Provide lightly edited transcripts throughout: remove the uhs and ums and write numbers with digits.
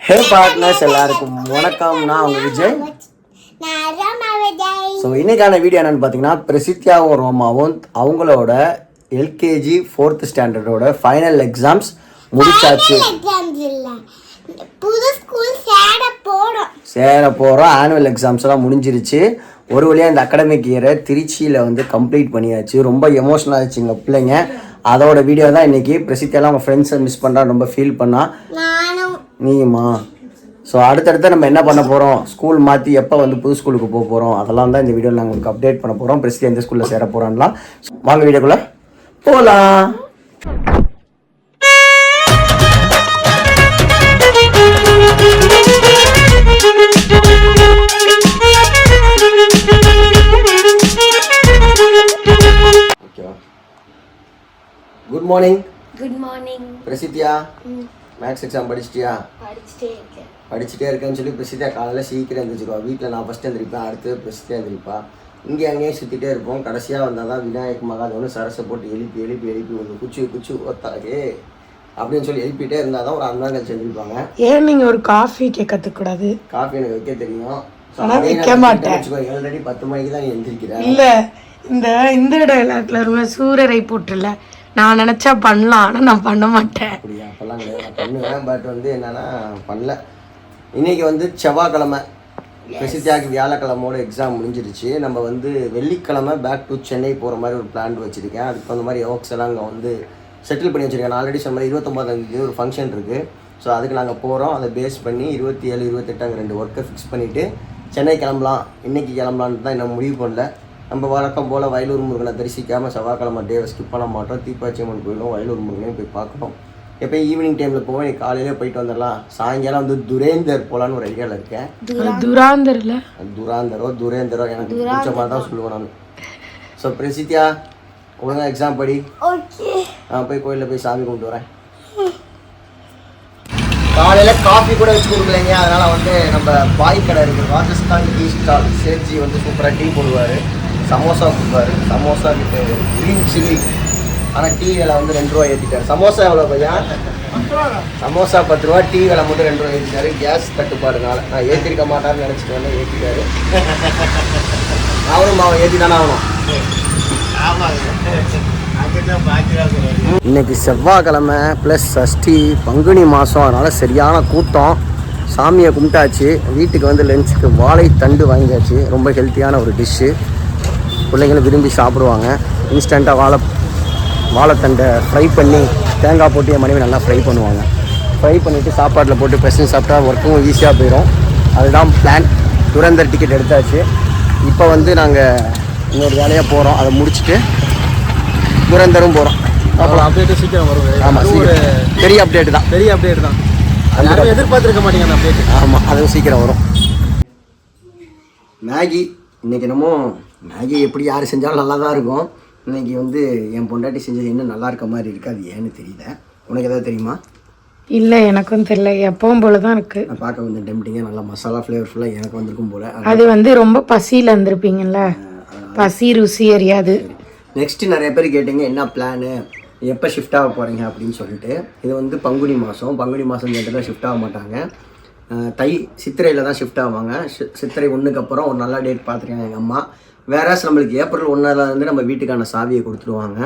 ஹே partners எல்லாருக்கும் வணக்கம். நான் உங்கள் விஜய். ஸோ இன்னைக்கான வீடியோ என்னென்னு பார்த்தீங்கன்னா, பிரசித்தியாவும் ரோமாவும் அவங்களோட எல்கேஜி 4th ஸ்டாண்டர்டோட ஃபைனல் எக்ஸாம்ஸ் முடிச்சாச்சு. சேர போகிறோம். ஆனுவல் எக்ஸாம்ஸ்லாம் முடிஞ்சிருச்சு. ஒரு வழியாக இந்த அகாடமிக் இயரை திருச்சியில் வந்து கம்ப்ளீட் பண்ணியாச்சு. ரொம்ப எமோஷனல் ஆகிடுச்சு எங்கள் பிள்ளைங்க. அதோட வீடியோ தான் இன்றைக்கி. பிரசித்தியெல்லாம் அவங்க ஃப்ரெண்ட்ஸை மிஸ் பண்ணுறா, ரொம்ப ஃபீல் பண்ணா. நீயுமா? ஸோ அடுத்தடுத்து நம்ம என்ன பண்ண போகிறோம், ஸ்கூல் மாற்றி எப்போ வந்து புது ஸ்கூலுக்கு போக போகிறோம், அதெல்லாம் தான் இந்த வீடியோவில் நாங்கள் உங்களுக்கு அப்டேட் பண்ண போகிறோம். பிரசித்தி எந்த ஸ்கூலில் சேர போகிறான்லாம் வாங்க வீடியோக்குள்ளே போகலாம். Good morning. Good morning Prasithya. Maths exam படிச்சிட்டியா? படிச்சுட்டே இருக்கேன்னு சொல்லி பிரசித்தியா காலையில் சீக்கிரம் எழுந்திரிச்சிருவா. வீட்டில் நான் ஃபஸ்ட்டு எழுந்திரிப்பேன், அடுத்து பிரசித்தியா எழுந்திரிப்பா. இங்கே அங்கேயும் சுற்றிட்டே இருப்போம். கடைசியாக வந்தால் தான் விநாயக் மகாதேவனு சரசை போட்டு எழுப்பி எழுப்பி எழுப்பி ஒன்று குச்சி ஒத்தாக்கே அப்படின்னு சொல்லி எழுப்பிட்டே இருந்தால் தான் ஒரு 5 நாள் கழிச்சு எழுந்திரிப்பாங்க. ஏன் நீங்கள் ஒரு காஃபி கற்றுக்கூடாது? காஃபி எனக்கு வைக்க தெரியும், வைக்க மாட்டேன். 7:30 10 மணிக்கு தான் நீ எழுந்திரிக்கிறேன். இல்லை, இந்த டைலாக்ல ரொம்ப சூரரை போட்டுல நான் நினச்சா பண்ணலாம், ஆனால் நான் பண்ண மாட்டேன். அப்படியா? அப்போல்லாம் கிடையாது, நான் பண்ணுவேன். பட் வந்து என்னென்னா பண்ணல. இன்றைக்கி வந்து செவ்வாய்க்கிழமை, பிரசித்தியாவுக்கு வியாழக்கிழமையோட எக்ஸாம் முடிஞ்சிருச்சு. நம்ம வந்து வெள்ளிக்கிழமை பேக் டு சென்னை போகிற மாதிரி ஒரு பிளான் வச்சுருக்கேன். அதுக்கு அந்த மாதிரி ஒர்க்ஸ் எல்லாம் அங்கே வந்து செட்டில் பண்ணி வச்சுருக்கேன். நான் ஆல்ரெடி சொன்ன மாதிரி 29ஆம் ஒரு ஃபங்க்ஷன் இருக்குது. ஸோ அதுக்கு நாங்கள் போகிறோம். அதை பேஸ் பண்ணி 27, 28 அங்கே 2 ஒர்க்கை ஃபிக்ஸ் பண்ணிவிட்டு சென்னை கிளம்பலாம். இன்றைக்கி கிளம்பலான்னு தான் இன்னும் முடிவு பண்ணல. நம்ம வழக்கம் போல் வயலூர் முருகனை தரிசிக்காமல் செவ்வாய்க்கிழமை டேவை ஸ்கிப் பண்ண மாட்டோம். தீப்பாச்சியம்மன் கோயிலும் வயலூர் முருகனையும் போய் பார்க்கணும். எப்போ ஈவினிங் டைமில் போவோம். இன்னைக்கு காலையிலே போயிட்டு வந்துடலாம். சாயங்காலம் வந்து துரேந்தர் போகலான்னு ஒரு ஐடியாவில் இருக்கேன். துரேந்தரோ எனக்கு பிடிச்ச மாதிரி தான் சொல்லுவேன் நான். ஸோ பிரசித்தியா ஒழுங்காக எக்ஸாம் படி. நான் போய் கோயிலில் போய் சாமி கும்பிட்டு வரேன். காலையில் காஃபி கூட வச்சு கொடுக்கலைங்க. அதனால் வந்து நம்ம பாய் கடை இருக்குது, ராஜஸ்தான் டீ ஸ்டால். சேட்ஜி வந்து சூப்பராக டீ போடுவார், சமோசா கொடுப்பாரு. Samosa with green chilli. ஆனால் டீ விலை வந்து 2 ரூபா ஏற்றிட்டார். சமோசா எவ்வளோ பையா? சமோசா 10 ரூபா, டீ விலை மட்டும் 2 ரூபா ஏற்றிட்டாரு. கேஸ் தட்டுப்பாடுனால. நான் ஏற்றிருக்க மாட்டான்னு நினச்சிட்டு வந்து ஏற்றிட்டாரு. அவரும் அவன் ஏற்றி தானே ஆகணும். இன்னைக்கு செவ்வாய்க்கிழமை ப்ளஸ் சஷ்டி, பங்குனி மாதம். அதனால் சரியான கூட்டம். சாமியை கும்பிட்டாச்சு. வீட்டுக்கு வந்து லஞ்சுக்கு வாழை தண்டு வாங்கியாச்சு. ரொம்ப ஹெல்த்தியான ஒரு டிஷ்ஷு, பிள்ளைங்களும் விரும்பி சாப்பிடுவாங்க. இன்ஸ்டண்ட்டாக வாழைத்தண்டை ஃப்ரை பண்ணி தேங்காய் போட்டு என் மனைவி நல்லா ஃப்ரை பண்ணுவாங்க. ஃப்ரை பண்ணிவிட்டு சாப்பாட்டில் போட்டு பெசஞ்சு சாப்பிட்டா ஒர்க்கும் ஈஸியாக போயிடும். அதுதான் பிளான். துரந்தர் டிக்கெட் எடுத்தாச்சு. இப்போ வந்து நாங்கள் இன்னொரு வேலையாக போகிறோம். அதை முடிச்சுட்டு துரந்தரும் போகிறோம். அப்புறம் அப்டேட்டு சீக்கிரம் வரும். ஆமாம், பெரிய அப்டேட் தான். யாரும் எதிர்பார்த்துருக்க மாட்டீங்க அந்த அப்டேட். ஆமாம், அதுவும் சீக்கிரம் வரும். மேகி இன்றைக்கி என்னமோ மேகி எப்படி யார் செஞ்சாலும் நல்லா தான் இருக்கும். இன்றைக்கி வந்து என் பொண்டாட்டி செஞ்சது இன்னும் நல்லா இருக்க மாதிரி இருக்குது. அது ஏன்னு தெரியல. உனக்கு எதாவது தெரியுமா? இல்லை, எனக்கும் தெரியல. எப்பவும் போல தான் இருக்குது. நான் பார்க்க கொஞ்சம் டெம்டிங்காக நல்லா மசாலா ஃப்ளேவர்ஃபுல்லாக எனக்கு வந்திருக்கும் போல். அது வந்து ரொம்ப பசியில் இருந்திருப்பீங்கள்ல, பசி ருசி அறியாது. நெக்ஸ்ட்டு நிறைய பேர் கேட்டீங்க என்ன பிளானு, எப்போ ஷிஃப்ட் ஆக போகிறீங்க அப்படின்னு சொல்லிட்டு. இது வந்து பங்குனி மாதம் ஜென்ரலாக ஷிஃப்ட் ஆக மாட்டாங்க. சித்திரையில் தான் ஷிஃப்ட் ஆவாங்க. சித்திரை 1க்கு அப்புறம் ஒரு நல்ல டேட் பார்த்துருக்காங்க எங்கள் அம்மா. வேறாஸ் நம்மளுக்கு ஏப்ரல் 1 நம்ம வீட்டுக்கான சாவியை கொடுத்துருவாங்க.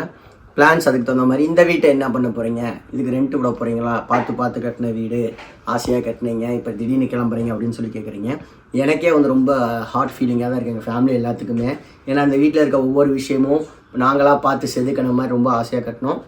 பிளான்ஸ் அதுக்கு தகுந்த மாதிரி. இந்த வீட்டை என்ன பண்ண போகிறீங்க, இதுக்கு ரெண்ட்டு விட போகிறீங்களா, பார்த்து கட்டின வீடு, ஆசையாக கட்டினீங்க, இப்போ திடீர்னு கிளம்புறீங்க அப்படின்னு சொல்லி கேட்குறீங்க. எனக்கே வந்து ரொம்ப ஹார்ட் ஃபீலிங்காக தான் இருக்குது எங்கள் ஃபேமிலி எல்லாத்துக்குமே. ஏன்னா அந்த வீட்டில் இருக்க ஒவ்வொரு விஷயமும் நாங்களாக பார்த்து செதுக்கின மாதிரி ரொம்ப ஆசையாக கட்டினோம்.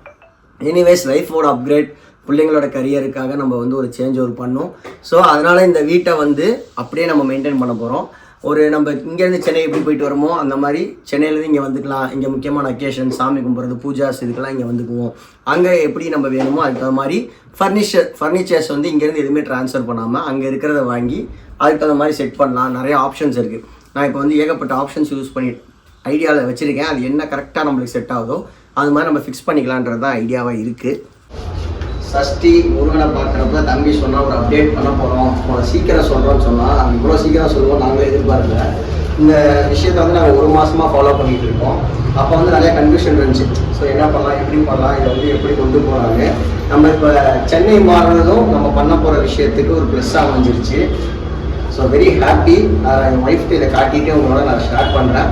எனிவேஸ் லைஃபோட அப்கிரேட், பிள்ளைங்களோட கரியருக்காக நம்ம வந்து ஒரு சேஞ்ச் பண்ணோம். ஸோ அதனால் இந்த வீட்டை வந்து அப்படியே நம்ம மெயின்டைன் பண்ண போகிறோம். ஒரு நம்ம இங்கேருந்து சென்னை எப்படி போயிட்டு வரோமோ அந்த மாதிரி சென்னையிலேருந்து இங்கே வந்துக்கலாம். இங்கே முக்கியமான அக்கேஷன், சாமி கும்பிட்றது, பூஜாஸ், இதுக்கெல்லாம் இங்கே வந்துக்குவோம். அங்கே எப்படி நம்ம வேணுமோ அதுக்கு தகுந்த மாதிரி ஃபர்னிச்சர்ஸ் வந்து இங்கேருந்து எதுவுமே ட்ரான்ஸ்ஃபர் பண்ணாமல் அங்கே இருக்கிறத வாங்கி அதுக்கு தகுந்த மாதிரி செட் பண்ணலாம். நிறைய ஆப்ஷன்ஸ் இருக்குது. நான் இப்போ வந்து ஏகப்பட்ட ஆப்ஷன்ஸ் யூஸ் பண்ணி ஐடியாவில் வச்சுருக்கேன். அது என்ன கரெக்டாக நம்மளுக்கு செட் ஆகுதோ அது மாதிரி நம்ம ஃபிக்ஸ் பண்ணிக்கலான்றது தான் ஐடியாவாக இருக்குது. சஷ்டி முருகனை பார்க்குறப்ப தம்பி சொன்னால் ஒரு அப்டேட் பண்ண போகிறோம், உங்களை சீக்கிரம் சொல்கிறோன்னு சொன்னால். இவ்வளோ சீக்கிரம் சொல்லுவோம் நாங்களே எதிர்பார்க்கல. இந்த விஷயத்தை வந்து நாங்கள் 1 மாதமாக ஃபாலோ பண்ணிகிட்டு இருக்கோம். அப்போ வந்து நிறைய கன்ஃபியூஷன் இருந்துச்சு. ஸோ என்ன பண்ணலாம், எப்படி பண்ணலாம், இதை வந்து எப்படி கொண்டு போகலான்னு. நம்ம இப்போ சென்னை மாறினதும் நம்ம பண்ண போகிற விஷயத்துக்கு ஒரு ப்ளஸ்ஸாக அமைஞ்சிருச்சு. So very happy. என் ஒய்ஃப்ட்டு இதை காட்டிகிட்டே உங்களோட நான் ஸ்டார்ட் பண்ணுறேன்.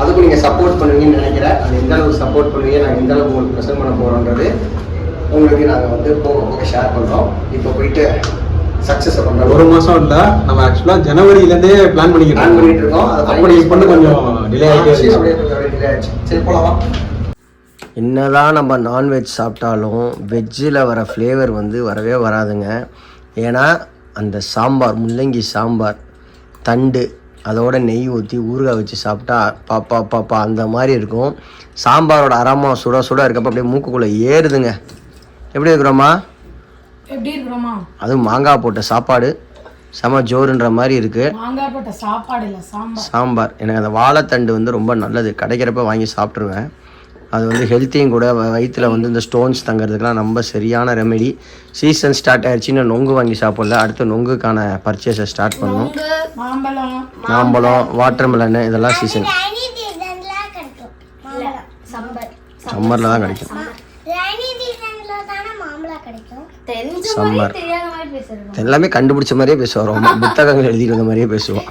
அதுக்கும் நீங்கள் சப்போர்ட் பண்ணுவீங்கன்னு நினைக்கிறேன். அது எந்த அளவுக்கு சப்போர்ட் பண்ணுவீங்க, நாங்கள் எந்த அளவுக்கு உங்களுக்கு ப்ரெசென்ட் பண்ண போகிறோன்றது உங்களுக்கு நாங்கள் வந்து போக போக ஷேர் பண்ணுறோம். இப்போ போயிட்டு சக்ஸஸை பண்ணுறோம். 1 மாதம் இல்லை, நம்ம ஆக்சுவலாக ஜனவரியிலேருந்தே பிளான் பண்ணிட்டு இருக்கோம். அப்படி பண்ண கொஞ்சம் டிலே ஆகிடுச்சு. சரி போகலாம். என்னதான் நம்ம நான்வெஜ் சாப்பிட்டாலும் வெஜ்ஜில் வர ஃப்ளேவர் வந்து வரவே வராதுங்க. ஏன்னா அந்த சாம்பார், முள்ளங்கி சாம்பார், தண்டு, அதோட நெய் ஊற்றி ஊறுகாய் வச்சு சாப்பிட்டா பாப்பா அந்த மாதிரி இருக்கும். சாம்பாரோட அரோமா சுட சுட இருக்கப்போ அப்படியே மூக்குக்குள்ளே ஏறுதுங்க. எப்படி இருக்கிறோமா? எப்படி இருக்கிறோமா? அதுவும் மாங்காய் போட்ட சாப்பாடு செம ஜோறுன்ற மாதிரி இருக்குது. மாங்காய் போட்ட சாப்பாடு இல்லை, சாம்பார். எனக்கு அந்த வாழைத்தண்டு வந்து ரொம்ப நல்லது. கிடைக்கிறப்ப வாங்கி சாப்பிட்ருவேன். அது வந்து ஹெல்த்தியும் கூட. வயிற்றில் வந்து இந்த ஸ்டோன்ஸ் தங்கிறதுக்கெலாம் ரொம்ப சரியான ரெமெடி. சீசன் ஸ்டார்ட் ஆயிடுச்சுன்னு நொங்கு வாங்கி சாப்பிடல. அடுத்து நொங்குக்கான பர்ச்சேஸை ஸ்டார்ட் பண்ணணும். மாம்பழம், வாட்டர்மெலன் இதெல்லாம் சீசன். சம்மரில் தான் கிடைக்கும். சம்மர் எல்லாமே கண்டுபிடிச்ச மாதிரியே பேசுவோம். ரொம்ப புத்தகங்கள் எழுதிட்டு வந்த மாதிரியே பேசுவோம்.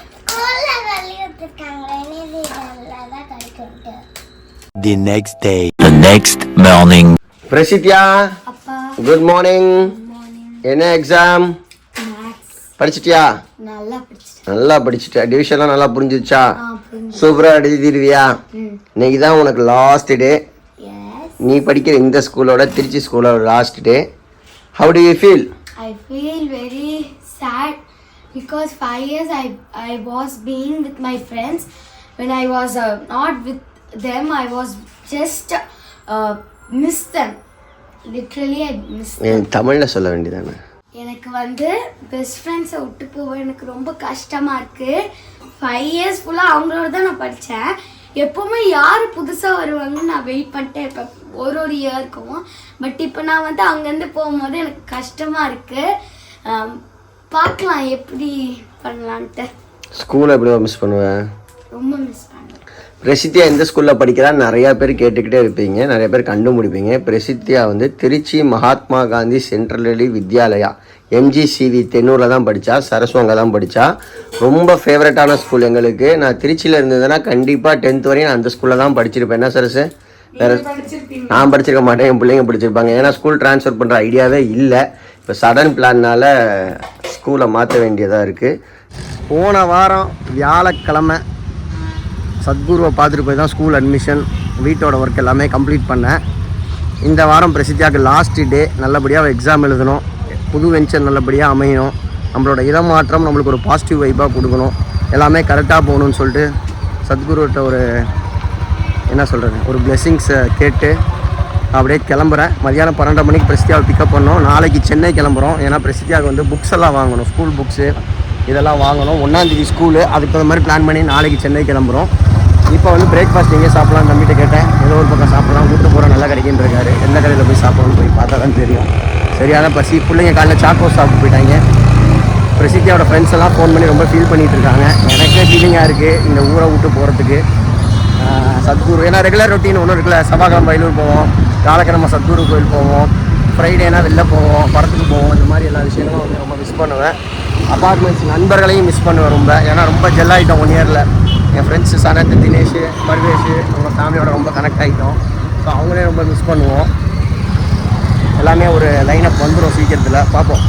The next morning. Prasithya, good morning. என்ன எக்ஸாம்? படிச்சிட்டியா? நல்லா படிச்சிட்டியா? டிவிஷன்லாம் நல்லா புரிஞ்சிச்சா? சூப்பரா எழுதிடுவியா? இன்னைக்கு தான் உனக்கு லாஸ்ட் டே. நீ படிக்கிற இந்த ஸ்கூலோட திருச்சி ஸ்கூலோட last day. How to you feel? I feel very sad because 5 years I was being with my friends. When I was not with them, I was just miss them. Literally I miss them. தமிழில் சொல்ல வேண்டியதானே? எனக்கு வந்து best ஃப்ரெண்ட்ஸை விட்டு போக எனக்கு ரொம்ப கஷ்டமாக இருக்குது. 5 years ஃபுல்லாக அவங்களோட தான் நான் படித்தேன். எப்போவுமே யார் புதுசாக வருவாங்கன்னு நான் வெயிட் பண்ணிட்டே இருப்பேன் ஒரு இயருக்கும். பட் இப்போ நான் வந்து அங்கேருந்து போகும்போது எனக்கு கஷ்டமாக இருக்குது. பார்க்கலாம் எப்படி பண்ணலான்ட்டு. ஸ்கூலை எப்படி மிஸ் பண்ணுவேன்? ரொம்ப மிஸ் பண்ணுவேன். பிரசித்தியா எந்த ஸ்கூலில் படிக்கிறா நிறையா பேர் கேட்டுக்கிட்டே இருப்பீங்க, நிறைய பேர் கண்டுபிடிப்பீங்க. பிரசித்தியா வந்து திருச்சி மகாத்மா காந்தி சென்ட்ரல் வித்யாலயா MGCV தென்னூரில் தான் படித்தா. சரஸ்வ அங்கே தான் படித்தா. ரொம்ப ஃபேவரட்டான ஸ்கூல் எங்களுக்கு. நான் திருச்சியில் இருந்ததுன்னா கண்டிப்பாக 10th வரையும் நான் அந்த ஸ்கூலில் தான் படிச்சிருப்பேன். என்ன சரசு? வேறு நான் படிச்சிருக்க மாட்டேன், என் பிள்ளைங்க படிச்சிருப்பாங்க. ஏன்னா ஸ்கூல் ட்ரான்ஸ்ஃபர் பண்ணுற ஐடியாவே இல்லை. இப்போ சடன் பிளான்னால ஸ்கூலை மாற்ற வேண்டியதாக இருக்குது. போன வாரம் வியாழக்கிழமை சத்குருவை பார்த்துட்டு போய் தான் ஸ்கூல் அட்மிஷன் வீட்டோட ஒர்க் எல்லாமே கம்ப்ளீட் பண்ணேன். இந்த வாரம் பிரசித்தியாவுக்கு லாஸ்ட் டே. நல்லபடியாக எக்ஸாம் எழுதணும், புது வெஞ்சர் நல்லபடியாக அமையணும், நம்மளோட இடமாற்றம் நம்மளுக்கு ஒரு பாசிட்டிவ் வைப்பாக கொடுக்கணும், எல்லாமே கரெக்டாக போகணுன்னு சொல்லிட்டு சத்குருகிட்ட ஒரு என்ன சொல்கிறது ஒரு பிளெஸ்ஸிங்ஸை கேட்டு அப்படியே கிளம்புறேன். மதியானம் 12 மணிக்கு பிரசித்தியாவை பிக்கப் பண்ணோம். நாளைக்கு சென்னை கிளம்புறோம். ஏன்னா பிரசித்தியாவுக்கு வந்து புக்ஸ் எல்லாம் வாங்கணும், ஸ்கூல் புக்ஸு இதெல்லாம் வாங்கணும். 1ஆம் தேதி ஸ்கூலு. அதுக்கு தகுந்த மாதிரி பிளான் பண்ணி நாளைக்கு சென்னை கிளம்புறோம். இப்போ வந்து பிரேக்ஃபாஸ்ட் எங்கே சாப்பிட்லாம் தம்பிகிட்ட கேட்டேன். ஏதோ ஒரு பக்கம் சாப்பிட்லாம், கூட்டு போகிறோம், நல்லா கிடைக்குன்னு இருக்காரு. எந்த கடையில் போய் சாப்பிட்றோன்னு போய் பார்த்தா தான் தெரியும். சரியான பசி. பிள்ளைங்க காலைல சாக்கோஸ் சாப்பிட்டு போயிட்டாங்க. பிரசித்தியாவோட ஃப்ரெண்ட்ஸ் எல்லாம் ஃபோன் பண்ணி ரொம்ப ஃபீல் பண்ணிகிட்டு இருக்காங்க. எனக்கே ஃபீலிங்காக இருக்குது இந்த ஊரை விட்டு போகிறதுக்கு. சத்குரு ஏன்னா ரெகுலர் ரொட்டீன் ஒன்றும் இருக்குல்ல. செவ்வாய்க்கிழமை வயலூர் போவோம், வியாழக்கிழமை சத்குரு கோயில் போவோம், ஃப்ரைடேனா வெளில போவோம், படத்துக்கு போவோம். இந்த மாதிரி எல்லா விஷயங்களும் வந்து ரொம்ப மிஸ் பண்ணுவேன். அப்பார்ட்மெண்ட்ஸ் நண்பர்களையும் மிஸ் பண்ணுவேன் ரொம்ப. ஏன்னா ரொம்ப ஜெல் ஆகிட்டோம் 1 இயரில். என் ஃப்ரெண்ட்ஸு சனத், தினேஷ், பர்வேஷ் அவங்க ஃபேமிலியோட ரொம்ப கனெக்ட் ஆகிட்டோம். ஸோ அவங்களே ரொம்ப மிஸ் பண்ணுவோம். எல்லாமே ஒரு லைனப் வந்துடும் சீக்கிரத்தில், பார்ப்போம்.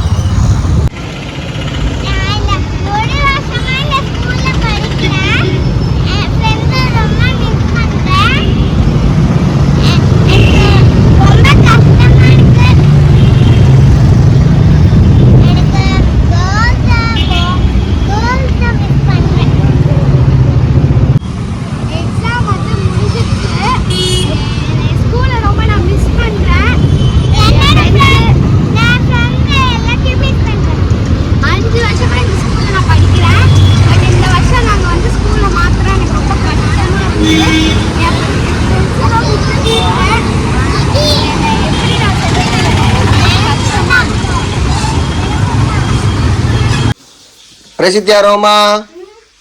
Prasidya Roma,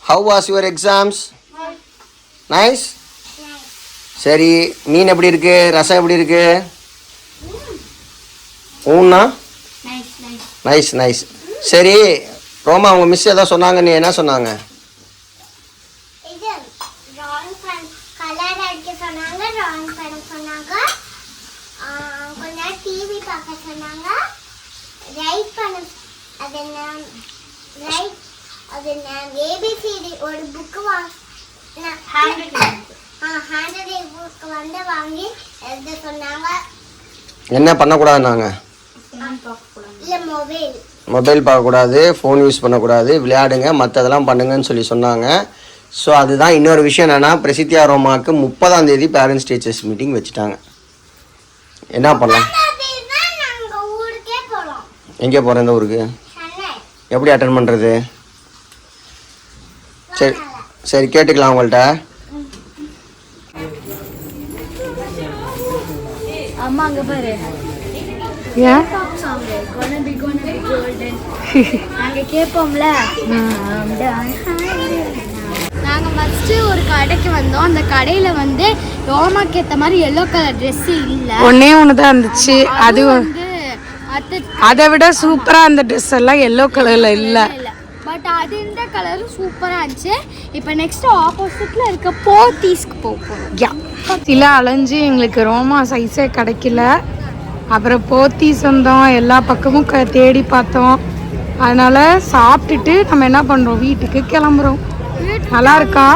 how was your exams? Nice. சரி, மீன் எப்படி இருக்கு, ரசம் எப்படி இருக்கு? ஊன்னா நைஸ் நைஸ். சரி ரோமா, அவங்க மிஸ் ஏதோ சொன்னாங்க, நீ என்ன சொன்னாங்க? கலர் அடிக்க சொன்னாங்க, டிராயிங் பண்ண சொன்னாங்க, கொஞ்ச நேரம் டிவி பார்க்க சொன்னாங்க, ரைட் பண்ண ஏபிசிடி ஒரு புக்கு ஹேண்ட் புக்கு வாங்கி எழுத சொன்னாங்க. என்ன பண்ணக்கூடாதுன்னாங்க? இல்லை மொபைல் பார்க்கக்கூடாது, ஃபோன் யூஸ் பண்ணக்கூடாது, விளையாடுங்க, மற்றதெல்லாம் பண்ணுங்கன்னு சொல்லி சொன்னாங்க. ஸோ அதுதான் இன்னொரு விஷயம் என்னென்னா, பிரசித்தியா ரோமாவுக்கு 30ஆம் தேதி பேரண்ட்ஸ் டீச்சர்ஸ் மீட்டிங் வச்சுட்டாங்க. என்ன பண்ணலாம்? எங்கே போகிறேன் இந்த ஊருக்கு? எப்படி அட்டன் பண்ணுறது? சரி சரி கேட்டுக்கலாம் உங்கள்கிட்ட. அம்மா அங்கே பாரு. ஏன் நாங்கள் கேட்போம்ல. நாங்கள் ஃபஸ்ட்டு ஒரு கடைக்கு வந்தோம். அந்த கடையில் வந்து ரோமாக்கு ஏற்ற மாதிரி எல்லோ கலர் ட்ரெஸ்ஸு இல்லை, ஒன்னே ஒன்று தான் இருந்துச்சு. அது வந்து அதை விட சூப்பராக அந்த ட்ரெஸ் எல்லாம் எல்லோ கலரில் இல்லை. பட் அது இந்த கலரும் சூப்பராக இருந்துச்சு. இப்போ நெக்ஸ்ட் ஆப்போசிட்டில் இருக்க போத்தீஸ்க்கு போகிறோம். சில அலைஞ்சு எங்களுக்கு ரோமா சைஸே கிடைக்கல. அப்புறம் போத்தீஸ் வந்தோம், எல்லா பக்கமும் தேடி பார்த்தோம். அதனால சாப்பிட்டுட்டு நம்ம என்ன பண்ணுறோம், வீட்டுக்கு கிளம்புறோம். நல்லா இருக்கா?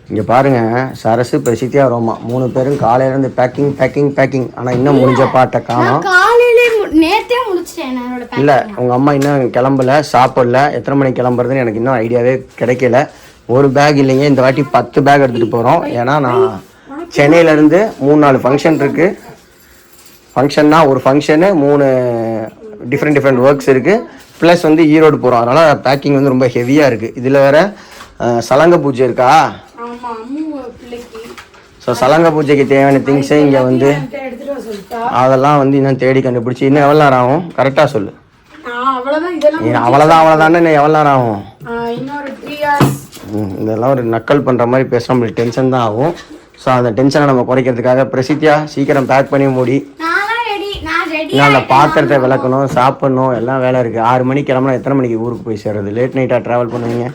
இங்கே பாருங்கள், சரசு, பிரசித்தியா, ரோமா 3 பேரும் காலையிலேருந்து பேக்கிங் பேக்கிங் பேக்கிங். ஆனால் இன்னும் முடிஞ்ச பாட்டை காணோம். காலையிலே நேற்றே முடிச்சிட்டேன் என்னோட. இல்லை, உங்கள் அம்மா இன்னும் கிளம்பல, சாப்பிடல. எத்தனை மணிக்கு கிளம்புறதுன்னு எனக்கு இன்னும் ஐடியாவே கிடைக்கல. ஒரு பேக் இல்லைங்க, இந்த வாட்டி 10 பேக் எடுத்துகிட்டு போகிறோம். ஏன்னா நான் சென்னையிலேருந்து 3-4 ஃபங்க்ஷன் இருக்குது. ஃபங்க்ஷன்னா ஒரு ஃபங்க்ஷனு 3 டிஃப்ரெண்ட் ஒர்க்ஸ் இருக்குது. ப்ளஸ் வந்து ஈரோடு போகிறோம். அதனால் பேக்கிங் வந்து ரொம்ப ஹெவியாக இருக்குது. இதில் வேறு சலங்க பூஜை இருக்கா. ஸோ சலங்க பூஜைக்கு தேவையான திங்ஸு இங்கே வந்து அதெல்லாம் வந்து இன்னும் தேடி கண்டுபிடிச்சி இன்னும் எவ்வளோ நேரம் ஆகும் கரெக்டாக சொல்லு. அவ்வளோதான் இன்னும் எவ்வளோ நேரம் ஆகும்? இதெல்லாம் ஒரு நக்கல் பண்ணுற மாதிரி பேசுகிறோம், நம்மளுக்கு டென்ஷன் தான் ஆகும். ஸோ அந்த டென்ஷனை நம்ம குறைக்கிறதுக்காக பிரசித்தியா சீக்கிரம் பேக் பண்ணி மூடி. நான் அந்த பாத்திரத்தை விளக்கணும், சாப்பிட்ணும், எல்லாம் வேலை இருக்குது. 6 மணிக்கு கிளம்புனா எத்தனை மணிக்கு ஊருக்கு போய் சேர்றது? லேட் நைட்டாக ட்ராவல் பண்ணுவீங்க.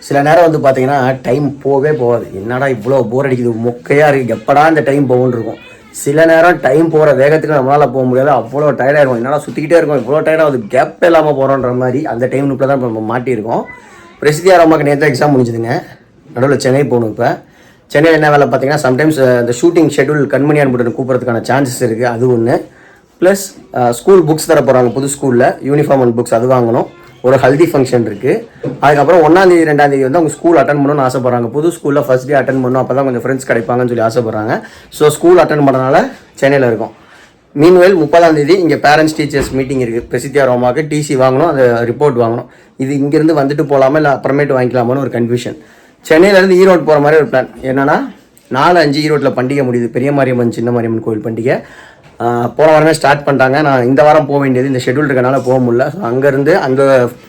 சில நேரம் வந்து பார்த்தீங்கன்னா டைம் போவே போகாது. என்னடா இவ்வளோ போர் அடிக்குது, மொக்கையாக இருக்குது, எப்படா இந்த டைம் போகும்னு இருக்கும். சில நேரம் டைம் போகிற வேகத்துக்கு நம்மளால் போக முடியாது, அவ்வளோ டயர்டாக இருக்கும். என்னடா சுற்றிக்கிட்டே இருக்கும், இவ்வளோ டயர்டாக அது கேப் இல்லாமல் போகிறோன்ற மாதிரி அந்த டைம் நுப்பில் தான் இப்போ நம்ம மாட்டியிருக்கோம். பிரசித்தியா ரோமாக்கு நேற்று எக்ஸாம் முடிஞ்சுதுங்க. நடுவில் சென்னை போகணும். இப்போ சென்னையில் என்ன வேலை பார்த்தீங்கன்னா, சம்டைம்ஸ் இந்த ஷூட்டிங் ஷெட்யூல் கண்மணி அனுப்பிட்டு கூப்பிட்றதுக்கான சான்சஸ் இருக்குது. அது ஒன்று. ப்ளஸ் ஸ்கூல் புக்ஸ் தர போகிறாங்க, புது ஸ்கூலில் யூனிஃபார்ம் அண்ட் புக்ஸ் அது வாங்கணும். ஒரு ஹல்தி ஃபங்க்ஷன் இருக்குது. அதுக்கப்புறம் 1ஆம் தேதி 2ஆம் தேதி வந்து அவங்க ஸ்கூல் அட்டன் பண்ணணும்னு ஆசைப்பட்றாங்க. புது ஸ்கூலில் ஃபஸ்ட் டே அட்டன் பண்ணணும், அப்போ தான் கொஞ்சம் ஃப்ரெண்ட்ஸ் கிடைப்பாங்கன்னு சொல்லி ஆசைப்பட்றாங்க. ஸோ ஸ்கூல் அட்டன் பண்ணுறதுனால சென்னையில் இருக்கும். மீன்வேல் 30ஆம் தேதி இங்கே பேரண்ட்ஸ் டீச்சர்ஸ் மீட்டிங் இருக்குது. பிரசித்தியா ரோமாவுக்கு டிசி வாங்கணும், அந்த ரிப்போர்ட் வாங்கணும். இது இங்கேருந்து வந்துட்டு போகலாமா இல்லை அப்புறமேட்டு வாங்கிக்கலாமான்னு ஒரு கன்ஃபியூஷன். சென்னையிலேருந்து ஈரோடு போகிற மாதிரி ஒரு பிளான். என்னென்னா 4-5 ஈரோட்டில் பண்டிகை முடியுது, பெரிய மாரியம்மன் சின்ன மாரியம்மன் கோவில் பண்டிகை. போன வாரமே ஸ்டார்ட் பண்ணிட்டாங்க. நான் இந்த வாரம் போக வேண்டியது, இந்த ஷெட்யூல் இருக்கனால போக முடியல. ஸோ அங்கேருந்து அந்த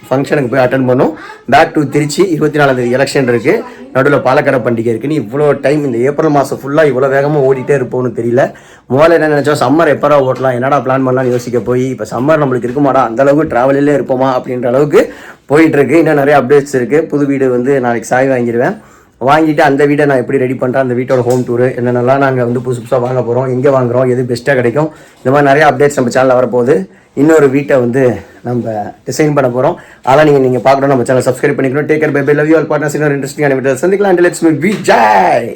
ஃபங்க்ஷனுக்கு போய் அட்டன் பண்ணும். Back to Trichy. 24ஆம் தேதி எலெக்ஷன் இருக்குது, நடுவில் பாலக்கரை பண்டிகை இருக்குன்னு இவ்வளோ டைம் இந்த ஏப்ரல் மாதம் ஃபுல்லாக இவ்வளோ வேகமாக ஓடிட்டே இருப்போம்னு தெரியல. முதல்ல என்ன நினச்சோம், சம்மர் எப்பரா ஓட்டலாம், என்னடா பிளான் பண்ணலாம்னு யோசிக்க போய் இப்போ சம்மர் நம்மளுக்கு இருக்குமாடா, அந்தளவுக்கு ட்ராவலிலே இருப்போமா அப்படின்ற அளவுக்கு போயிட்டுருக்கு. இன்னும் நிறைய அப்டேட்ஸ் இருக்குது. புது வீடு வந்து நாளைக்கு சாய் வாங்கிடுவேன். வாங்கிட்டு அந்த வீட்டை நான் எப்படி ரெடி பண்ணுறேன், அந்த வீட்டோட ஹோம் டூரு என்னென்னலாம் நாங்கள் வந்து புதுசாக வாங்க போகிறோம், எங்கே வாங்குகிறோம், எது பெஸ்ட்டாக கிடைக்கும், இந்த மாதிரி நிறைய அப்டேட்ஸ் நம்ம சேனலில் வரப்போகுது. இன்னொரு வீட்டை வந்து நம்ம டிசைன் பண்ண போகிறோம். அதெல்லாம் நீங்கள் பார்க்கணும், நம்ம சேனல் சப்ஸ்கிரைப் பண்ணிக்கணும். Take care, bye bye, love you all. Partners இன்னொரு இன்ட்ரெஸ்டிங்கான வீடியோ சந்திக்கலாம். Let's meet. வி ஜெய்.